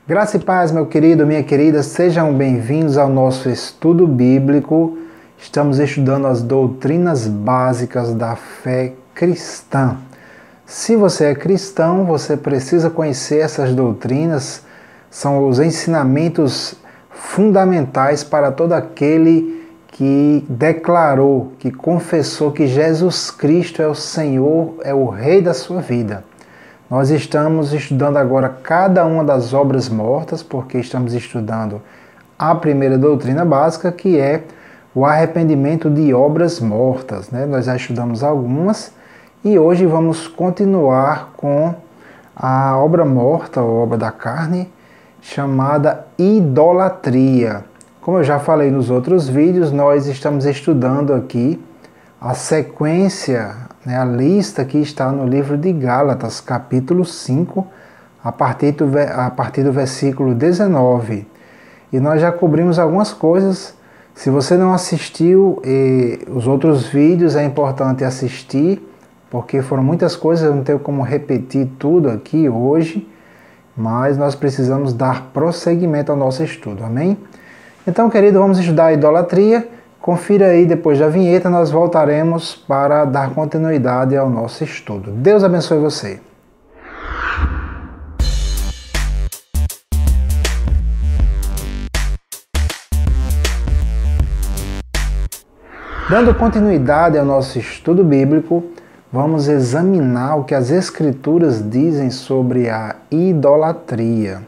Graça e paz, meu querido, minha querida, sejam bem-vindos ao nosso estudo bíblico. Estamos estudando as doutrinas básicas da fé cristã. Se você é cristão, você precisa conhecer essas doutrinas, são os ensinamentos fundamentais para todo aquele que declarou, que confessou que Jesus Cristo é o Senhor, é o Rei da sua vida. Nós estamos estudando agora cada uma das obras mortas, porque estamos estudando a primeira doutrina básica, que é o arrependimento de obras mortas, né? Nós já estudamos algumas e hoje vamos continuar com a obra morta, ou obra da carne, chamada idolatria. Como eu já falei nos outros vídeos, nós estamos estudando aqui a sequência, a lista que está no livro de Gálatas, capítulo 5, a partir do versículo 19. E nós já cobrimos algumas coisas. Se você não assistiu os outros vídeos, é importante assistir, porque foram muitas coisas, eu não tenho como repetir tudo aqui hoje, mas nós precisamos dar prosseguimento ao nosso estudo, amém? Então, querido, vamos estudar a idolatria. Confira aí, depois da vinheta, nós voltaremos para dar continuidade ao nosso estudo. Deus abençoe você. Dando continuidade ao nosso estudo bíblico, vamos examinar o que as Escrituras dizem sobre a idolatria.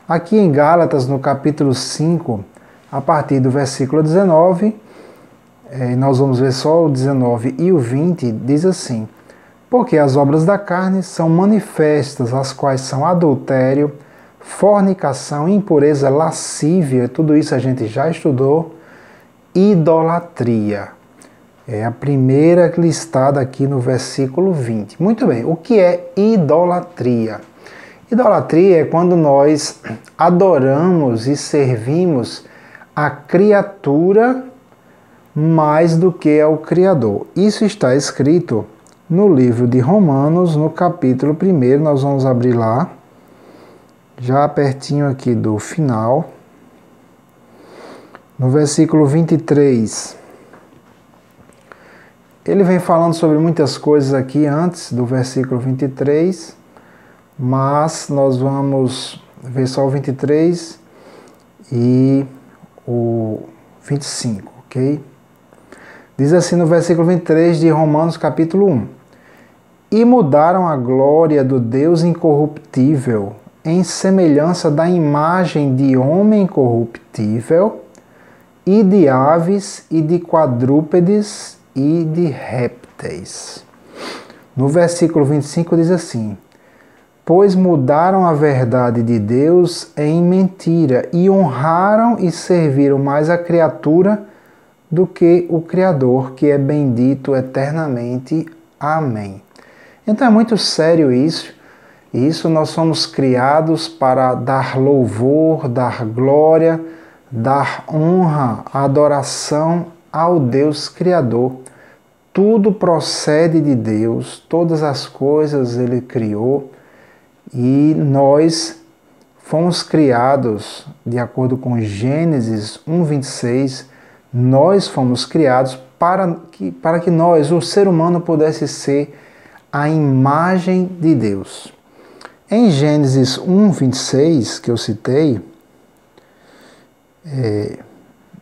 Aqui em Gálatas, no capítulo 5, a partir do versículo 19, nós vamos ver só o 19 e o 20, diz assim: porque as obras da carne são manifestas, as quais são adultério, fornicação, impureza, lascívia, tudo isso a gente já estudou, idolatria. É a primeira listada aqui no versículo 20. Muito bem, o que é idolatria? Idolatria é quando nós adoramos e servimos a criatura mais do que ao Criador. Isso está escrito no livro de Romanos, no capítulo 1, nós vamos abrir lá, já pertinho aqui do final, no versículo 23. Ele vem falando sobre muitas coisas aqui antes do versículo 23, mas nós vamos ver só o 23 e o 25, ok? Diz assim no versículo 23 de Romanos capítulo 1: e mudaram a glória do Deus incorruptível em semelhança da imagem de homem corruptível e de aves e de quadrúpedes e de répteis. No versículo 25 diz assim: pois mudaram a verdade de Deus em mentira e honraram e serviram mais a criatura do que o Criador, que é bendito eternamente. Amém. Então é muito sério isso. Isso nós somos criados para dar louvor, dar glória, dar honra, adoração ao Deus Criador. Tudo procede de Deus, todas as coisas Ele criou. E nós fomos criados, de acordo com Gênesis 1:26, nós fomos criados para que nós, o ser humano, pudesse ser a imagem de Deus. Em Gênesis 1:26, que eu citei,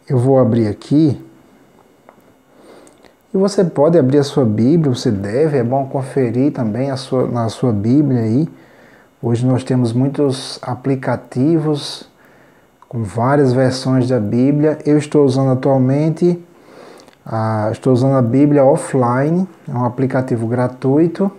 eu vou abrir aqui, e você pode abrir a sua Bíblia, você deve, é bom conferir também na sua Bíblia aí. Hoje nós temos muitos aplicativos com várias versões da Bíblia. Eu estou usando atualmente, estou usando a Bíblia Offline, é um aplicativo gratuito.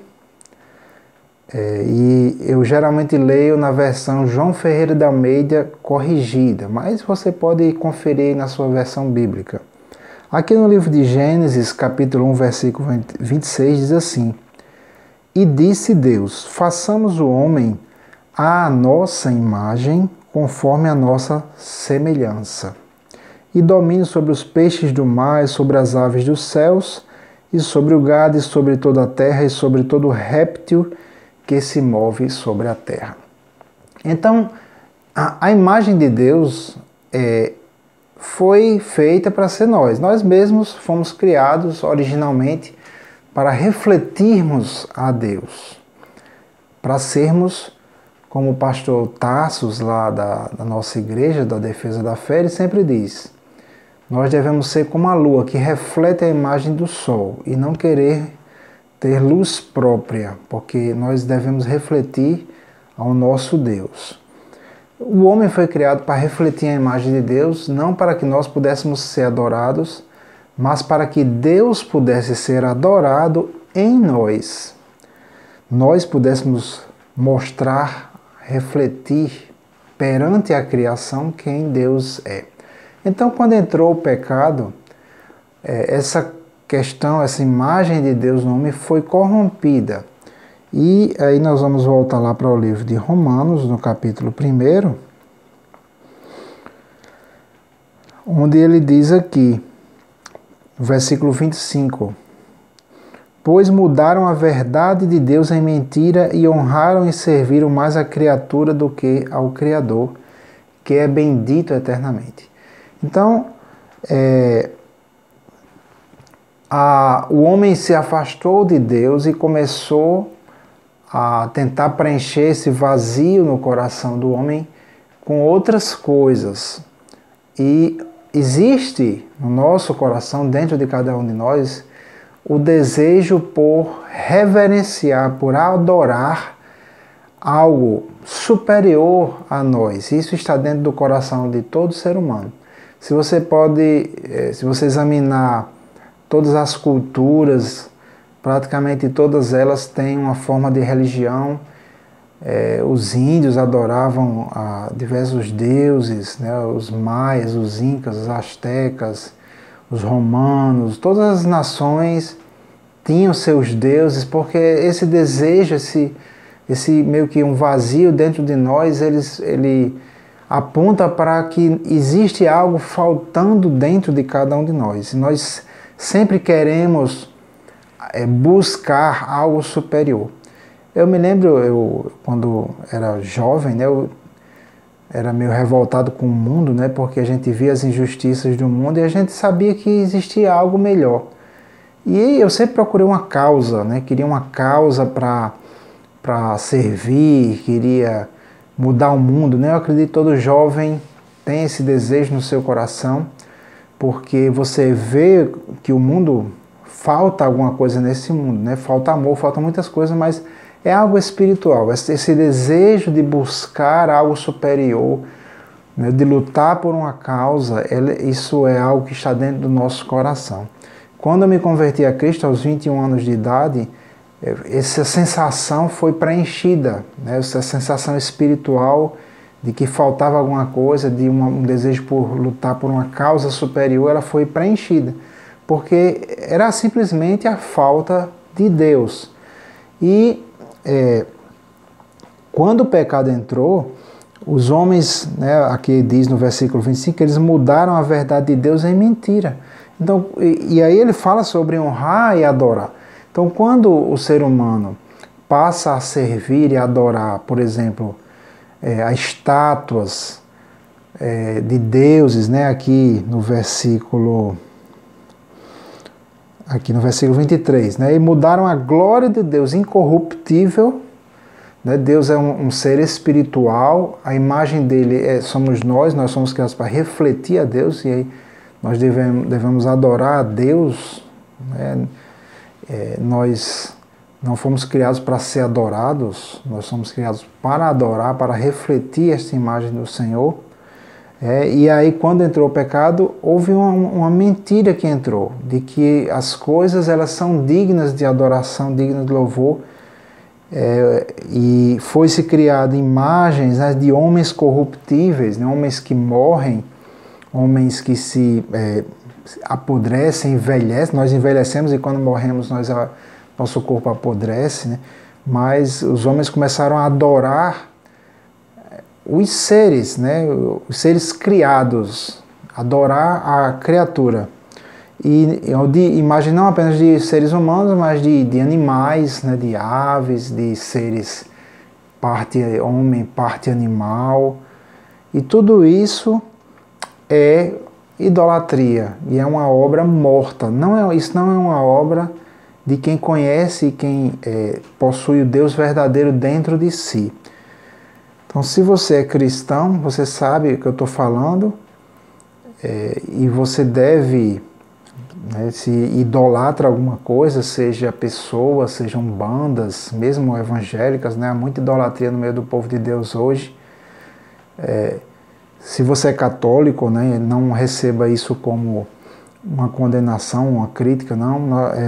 E eu geralmente leio na versão João Ferreira de Almeida corrigida, mas você pode conferir na sua versão bíblica. Aqui no livro de Gênesis, capítulo 1, versículo 26, diz assim: e disse Deus: façamos o homem à nossa imagem, conforme a nossa semelhança, e domine sobre os peixes do mar, e sobre as aves dos céus, e sobre o gado, e sobre toda a terra, e sobre todo réptil que se move sobre a terra. Então, A imagem de Deus foi feita para ser nós. Nós mesmos fomos criados originalmente para refletirmos a Deus, para sermos, como o pastor Tarsos, lá da nossa igreja, da Defesa da Fé, ele sempre diz, nós devemos ser como a lua, que reflete a imagem do sol, e não querer ter luz própria, porque nós devemos refletir ao nosso Deus. O homem foi criado para refletir a imagem de Deus, não para que nós pudéssemos ser adorados, mas para que Deus pudesse ser adorado em nós. Nós pudéssemos mostrar, refletir perante a criação quem Deus é. Então, quando entrou o pecado, essa questão, essa imagem de Deus no homem foi corrompida. E aí nós vamos voltar lá para o livro de Romanos, no capítulo 1, onde ele diz aqui, versículo 25, pois mudaram a verdade de Deus em mentira e honraram e serviram mais a criatura do que ao Criador, que é bendito eternamente. Então, o homem se afastou de Deus e começou a tentar preencher esse vazio no coração do homem com outras coisas. E existe no nosso coração, dentro de cada um de nós, o desejo por reverenciar, por adorar algo superior a nós. Isso está dentro do coração de todo ser humano. Se você examinar todas as culturas, praticamente todas elas têm uma forma de religião. Os índios adoravam a diversos deuses, né? Os maias, os incas, os astecas, os romanos, todas as nações tinham seus deuses, porque esse desejo, esse meio que um vazio dentro de nós, ele aponta para que existe algo faltando dentro de cada um de nós. E nós sempre queremos buscar algo superior. Eu me lembro, quando era jovem, né, eu era meio revoltado com o mundo, né, porque a gente via as injustiças do mundo e a gente sabia que existia algo melhor. E eu sempre procurei uma causa, né, queria uma causa para servir, queria mudar o mundo, né? Eu acredito que todo jovem tem esse desejo no seu coração, porque você vê que o mundo falta alguma coisa nesse mundo, né? Falta amor, falta muitas coisas, mas é algo espiritual. Esse desejo de buscar algo superior, né? De lutar por uma causa, isso é algo que está dentro do nosso coração. Quando eu me converti a Cristo aos 21 anos de idade, essa sensação foi preenchida, né? Essa sensação espiritual de que faltava alguma coisa, de um desejo por lutar por uma causa superior, ela foi preenchida, porque era simplesmente a falta de Deus. E quando o pecado entrou, os homens, né, aqui diz no versículo 25, que eles mudaram a verdade de Deus em mentira. Então, e aí ele fala sobre honrar e adorar. Então, quando o ser humano passa a servir e adorar, por exemplo, a estátuas de deuses, né, aqui no versículo 23, né, e mudaram a glória de Deus incorruptível, né, Deus é um ser espiritual, a imagem dele somos nós somos criados para refletir a Deus, e aí nós devemos adorar a Deus, né? Nós não fomos criados para ser adorados, nós somos criados para adorar, para refletir esta imagem do Senhor. E aí, quando entrou o pecado, houve uma mentira que entrou, de que as coisas elas são dignas de adoração, dignas de louvor, e foi-se criado imagens, né, de homens corruptíveis, né, homens que morrem, homens que se apodrecem, envelhecem. Nós envelhecemos e quando morremos nosso corpo apodrece, né? Mas os homens começaram a adorar os seres, né? Os seres criados, adorar a criatura. E de imagem não apenas de seres humanos, mas de animais, né? De aves, de seres parte homem, parte animal. E tudo isso é idolatria e é uma obra morta. Isso não é uma obra de quem conhece e quem possui o Deus verdadeiro dentro de si. Então, se você é cristão, você sabe o que eu estou falando, e você deve, né, se idolatra alguma coisa, seja pessoas, sejam bandas, mesmo evangélicas, né, há muita idolatria no meio do povo de Deus hoje. Se você é católico, né, não receba isso como uma condenação, uma crítica, não.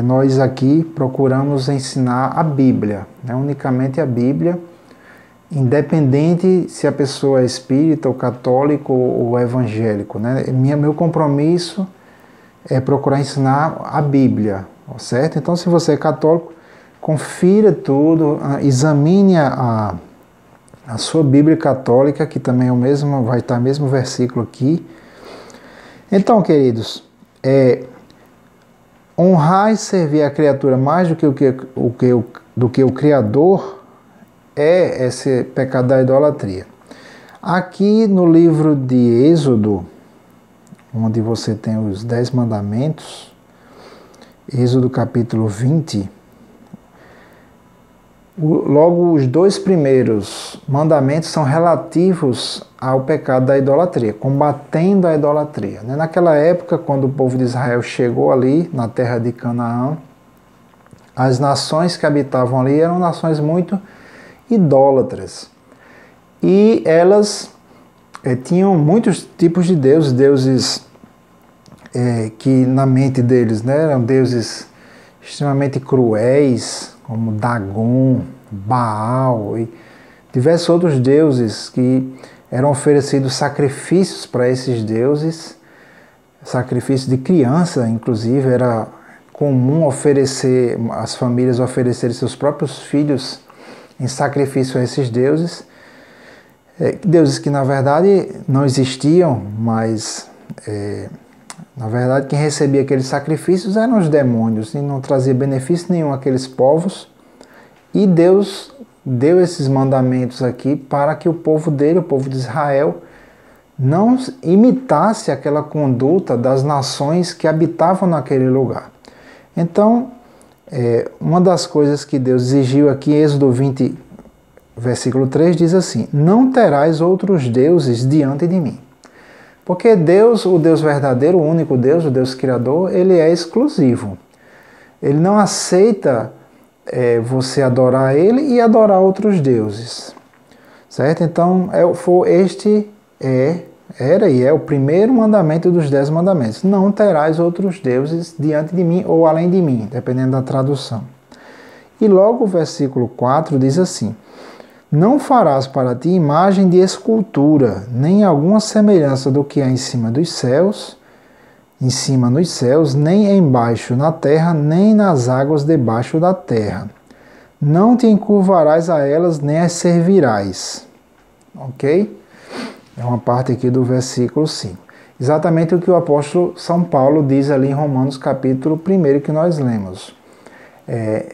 Nós aqui procuramos ensinar a Bíblia, né, unicamente a Bíblia, independente se a pessoa é espírita, ou católico, ou evangélico, né. Meu compromisso é procurar ensinar a Bíblia, certo? Então, se você é católico, confira tudo, examine a sua Bíblia católica, que também é o mesmo, vai estar o mesmo versículo aqui. Então, queridos, honrar e servir a criatura mais do que o Criador é esse pecado da idolatria. Aqui no livro de Êxodo, onde você tem os 10 mandamentos, Êxodo capítulo 20, logo os 2 primeiros mandamentos são relativos ao pecado da idolatria, combatendo a idolatria. Naquela época, quando o povo de Israel chegou ali na terra de Canaã, as nações que habitavam ali eram nações muito idólatras. E elas tinham muitos tipos de deuses que na mente deles, né, eram deuses extremamente cruéis, como Dagon, Baal e diversos outros deuses, que eram oferecidos sacrifícios para esses deuses, sacrifício de criança, inclusive, era comum as famílias oferecerem seus próprios filhos em sacrifício a esses deuses, deuses que na verdade não existiam, mas na verdade quem recebia aqueles sacrifícios eram os demônios e não trazia benefício nenhum àqueles povos. E Deus deu esses mandamentos aqui para que o povo dele, o povo de Israel, não imitasse aquela conduta das nações que habitavam naquele lugar. Então, uma das coisas que Deus exigiu aqui em Êxodo 20, versículo 3, diz assim: não terás outros deuses diante de mim. Porque Deus, o Deus verdadeiro, o único Deus, o Deus Criador, ele é exclusivo. Ele não aceita você adorar ele e adorar outros deuses. Certo? Então, este era e é o primeiro mandamento dos 10 mandamentos. Não terás outros deuses diante de mim ou além de mim, dependendo da tradução. E logo o versículo 4 diz assim: não farás para ti imagem de escultura, nem alguma semelhança do que há em cima nos céus, nem embaixo na terra, nem nas águas debaixo da terra. Não te encurvarás a elas, nem as servirás. Ok? É uma parte aqui do versículo 5. Exatamente o que o apóstolo São Paulo diz ali em Romanos capítulo 1 que nós lemos.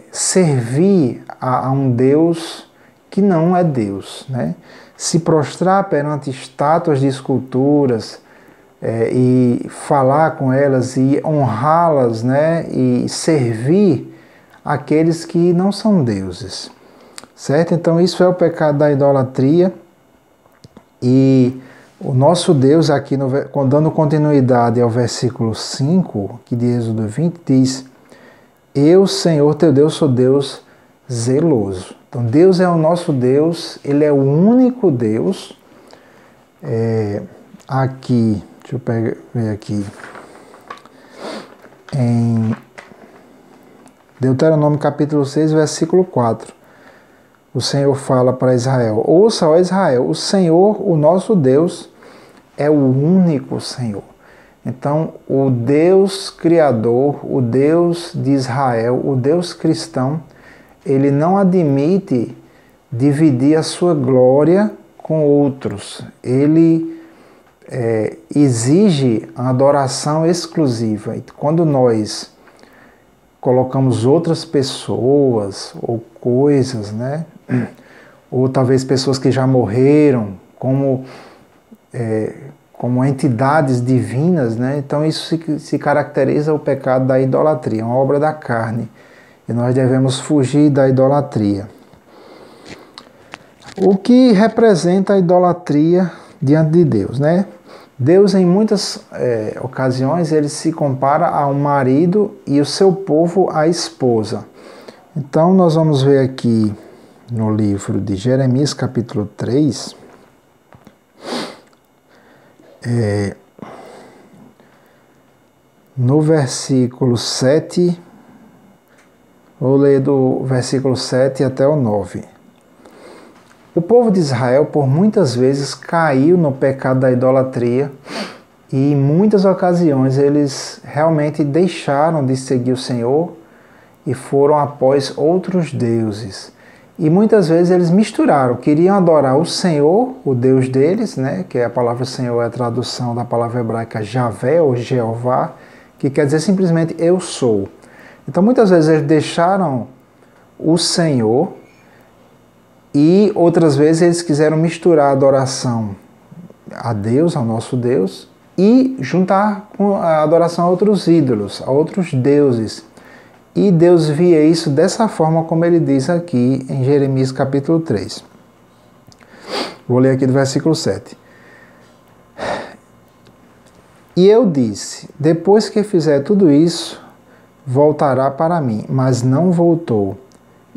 Servir a um Deus que não é Deus, né? Se prostrar perante estátuas de esculturas e falar com elas e honrá-las, né? E servir aqueles que não são deuses, certo? Então isso é o pecado da idolatria. E o nosso Deus aqui, dando continuidade ao versículo 5, que de Êxodo 20, diz: eu, Senhor teu Deus, sou Deus zeloso. Então Deus é o nosso Deus, Ele é o único Deus. Aqui, deixa eu ver aqui, em Deuteronômio capítulo 6, versículo 4, o Senhor fala para Israel: ouça, ó Israel, o Senhor, o nosso Deus, é o único Senhor. Então, o Deus Criador, o Deus de Israel, o Deus cristão, ele não admite dividir a sua glória com outros. Ele exige a adoração exclusiva. E quando nós colocamos outras pessoas ou coisas, né? Ou talvez pessoas que já morreram, como como entidades divinas, né? Então isso se caracteriza o pecado da idolatria, uma obra da carne. E nós devemos fugir da idolatria. O que representa a idolatria diante de Deus, né? Deus, em muitas ocasiões, ele se compara ao marido e o seu povo à esposa. Então, nós vamos ver aqui no livro de Jeremias, capítulo 3, no versículo 7, vou ler do versículo 7 até o 9. O povo de Israel, por muitas vezes, caiu no pecado da idolatria e, em muitas ocasiões, eles realmente deixaram de seguir o Senhor e foram após outros deuses. E muitas vezes eles misturaram, queriam adorar o Senhor, o Deus deles, né, que a palavra Senhor é a tradução da palavra hebraica Javé ou Jeová, que quer dizer simplesmente eu sou. Então muitas vezes eles deixaram o Senhor e outras vezes eles quiseram misturar a adoração a Deus, ao nosso Deus, e juntar com a adoração a outros ídolos, a outros deuses. E Deus via isso dessa forma como ele diz aqui em Jeremias capítulo 3. Vou ler aqui do versículo 7. E eu disse, depois que fizer tudo isso, voltará para mim, mas não voltou.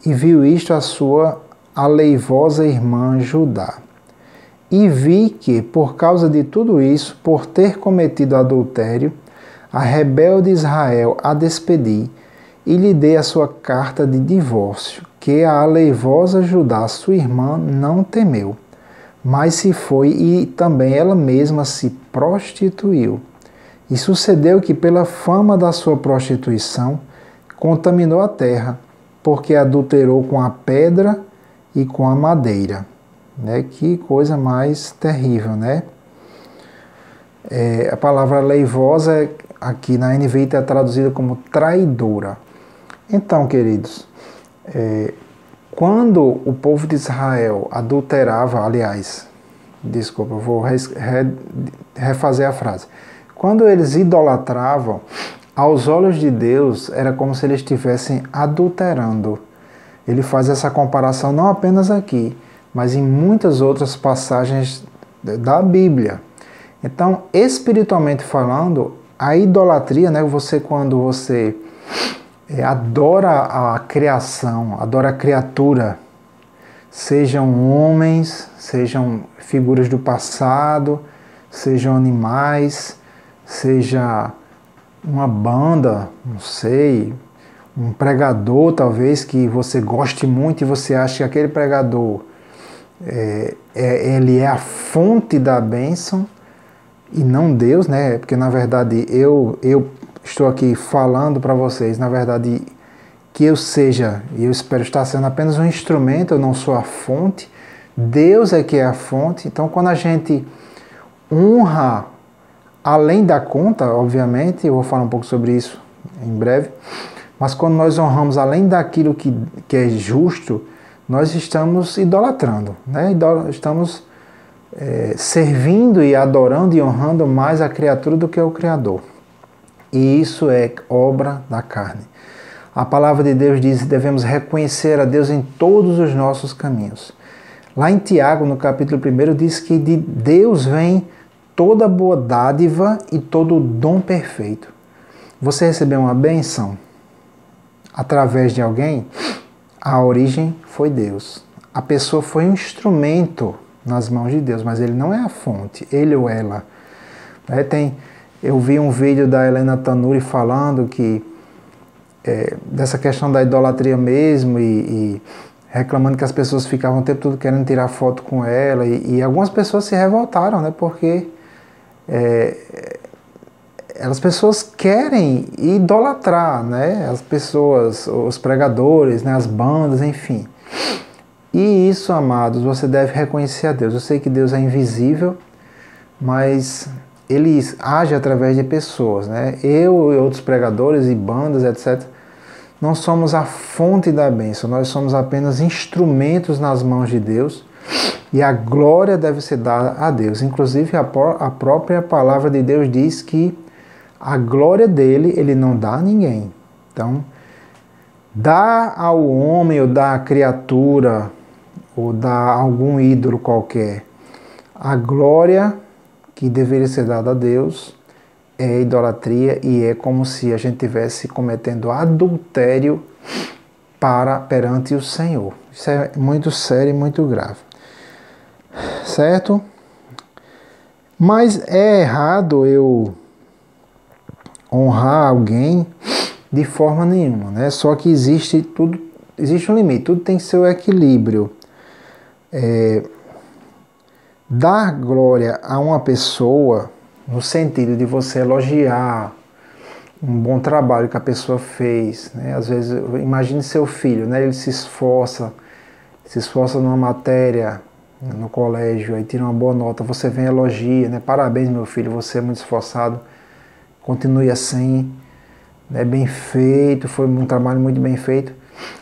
E viu isto a sua aleivosa irmã Judá. E vi que, por causa de tudo isso, por ter cometido adultério, a rebelde Israel a despedi, e lhe dei a sua carta de divórcio, que a aleivosa Judá, sua irmã, não temeu, mas se foi e também ela mesma se prostituiu. E sucedeu que, pela fama da sua prostituição, contaminou a terra, porque adulterou com a pedra e com a madeira. Né? Que coisa mais terrível, né? A palavra aleivosa aqui na NVI está traduzida como traidora. Então, queridos, quando o povo de Israel adulterava, aliás, desculpa, eu vou refazer a frase. Quando eles idolatravam, aos olhos de Deus, era como se eles estivessem adulterando. Ele faz essa comparação não apenas aqui, mas em muitas outras passagens da Bíblia. Então, espiritualmente falando, a idolatria, né, quando você adora a criação, adora a criatura, sejam homens, sejam figuras do passado, sejam animais, seja uma banda, não sei, um pregador talvez que você goste muito e você acha que aquele pregador ele é a fonte da bênção e não Deus, né? Porque na verdade eu estou aqui falando para vocês, na verdade, que eu seja, e eu espero estar sendo apenas um instrumento, eu não sou a fonte, Deus é que é a fonte. Então quando a gente honra além da conta, obviamente, eu vou falar um pouco sobre isso em breve, mas quando nós honramos além daquilo que é justo, nós estamos idolatrando, né? Estamos servindo e adorando e honrando mais a criatura do que o Criador. E isso é obra da carne. A palavra de Deus diz que devemos reconhecer a Deus em todos os nossos caminhos. Lá em Tiago, no capítulo 1, diz que de Deus vem toda boa dádiva e todo dom perfeito. Você recebeu uma bênção através de alguém? A origem foi Deus. A pessoa foi um instrumento nas mãos de Deus, mas ele não é a fonte, ele ou ela. Eu vi um vídeo da Helena Tanuri falando que dessa questão da idolatria mesmo e reclamando que as pessoas ficavam o tempo todo querendo tirar foto com ela e algumas pessoas se revoltaram, né, porque as pessoas querem idolatrar, né, as pessoas, os pregadores, né, as bandas, enfim. E isso, amados, você deve reconhecer a Deus. Eu sei que Deus é invisível, mas Ele age através de pessoas, né? Eu e outros pregadores e bandas, etc., não somos a fonte da bênção, nós somos apenas instrumentos nas mãos de Deus e a glória deve ser dada a Deus. Inclusive a própria palavra de Deus diz que a glória dele ele não dá a ninguém. Então, dá ao homem ou dá à criatura ou dá a algum ídolo qualquer a glória que deveria ser dada a Deus é idolatria e é como se a gente estivesse cometendo adultério perante o Senhor. Isso é muito sério e muito grave. Certo? Mas é errado eu honrar alguém de forma nenhuma, né? Só que existe um limite, tudo tem seu equilíbrio. Dar glória a uma pessoa no sentido de você elogiar um bom trabalho que a pessoa fez, né? Às vezes, imagine seu filho, né? Ele se esforça numa matéria no colégio, aí tira uma boa nota, você vem e elogia, né? Parabéns, meu filho, você é muito esforçado, continue assim, né? Bem feito, foi um trabalho muito bem feito.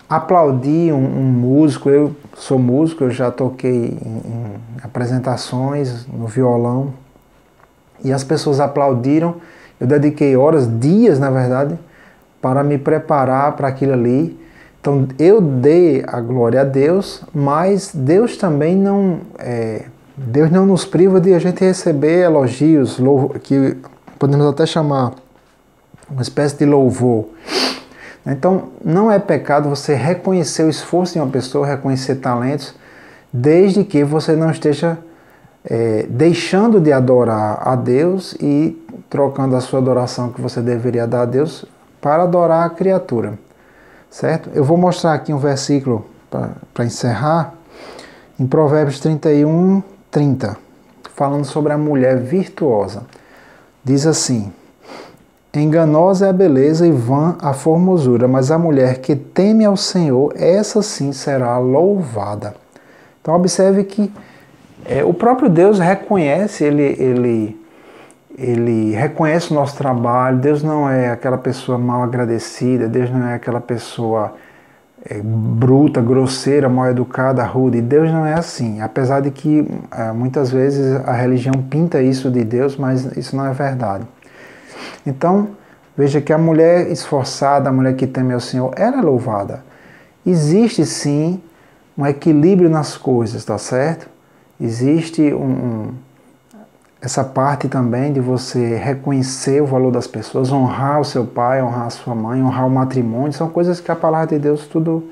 Aplaudir um músico, eu sou músico, eu já toquei em apresentações no violão, e as pessoas aplaudiram. Eu dediquei horas, dias na verdade, para me preparar para aquilo ali. Então eu dei a glória a Deus, mas Deus também Deus não nos priva de a gente receber elogios, que podemos até chamar uma espécie de louvor. Então não é pecado você reconhecer o esforço de uma pessoa, reconhecer talentos, desde que você não esteja deixando de adorar a Deus e trocando a sua adoração que você deveria dar a Deus para adorar a criatura, certo? Eu vou mostrar aqui um versículo para encerrar, em Provérbios 31, 30, falando sobre a mulher virtuosa. Diz assim: enganosa é a beleza e vã a formosura, mas a mulher que teme ao Senhor, essa sim será louvada. Então observe que o próprio Deus reconhece, ele reconhece o nosso trabalho. Deus não é aquela pessoa mal agradecida, Deus não é aquela pessoa bruta, grosseira, mal educada, rude. Deus não é assim, apesar de que muitas vezes a religião pinta isso de Deus, mas isso não é verdade. Então, veja que a mulher esforçada, a mulher que teme ao Senhor, ela é louvada. Existe sim um equilíbrio nas coisas, tá certo? Existe essa parte também de você reconhecer o valor das pessoas, honrar o seu pai, honrar a sua mãe, honrar o matrimônio. São coisas que a palavra de Deus, tudo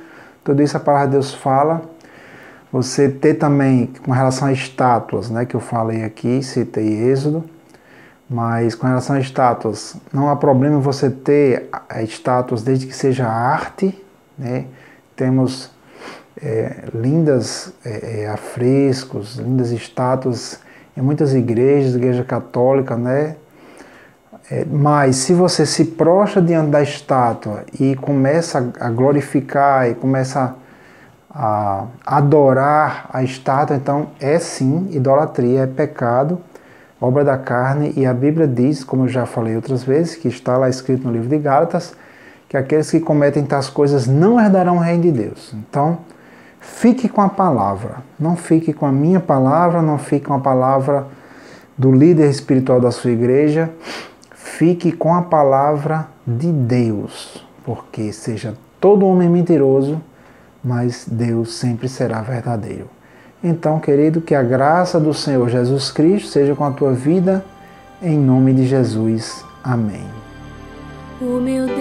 isso a palavra de Deus fala. Você ter também, com relação a estátuas, né, que eu falei aqui, citei Êxodo, mas com relação a estátuas, não há problema você ter estátuas desde que seja arte, né? Temos lindas afrescos, lindas estátuas em muitas igrejas, igreja católica, né? Mas se você se prostra diante da estátua e começa a glorificar e começa a adorar a estátua, então é sim idolatria, é pecado, obra da carne, e a Bíblia diz, como eu já falei outras vezes, que está lá escrito no livro de Gálatas, que aqueles que cometem tais coisas não herdarão o reino de Deus. Então, fique com a palavra, não fique com a minha palavra, não fique com a palavra do líder espiritual da sua igreja, fique com a palavra de Deus, porque seja todo homem mentiroso, mas Deus sempre será verdadeiro. Então, querido, que a graça do Senhor Jesus Cristo seja com a tua vida, em nome de Jesus. Amém. O meu Deus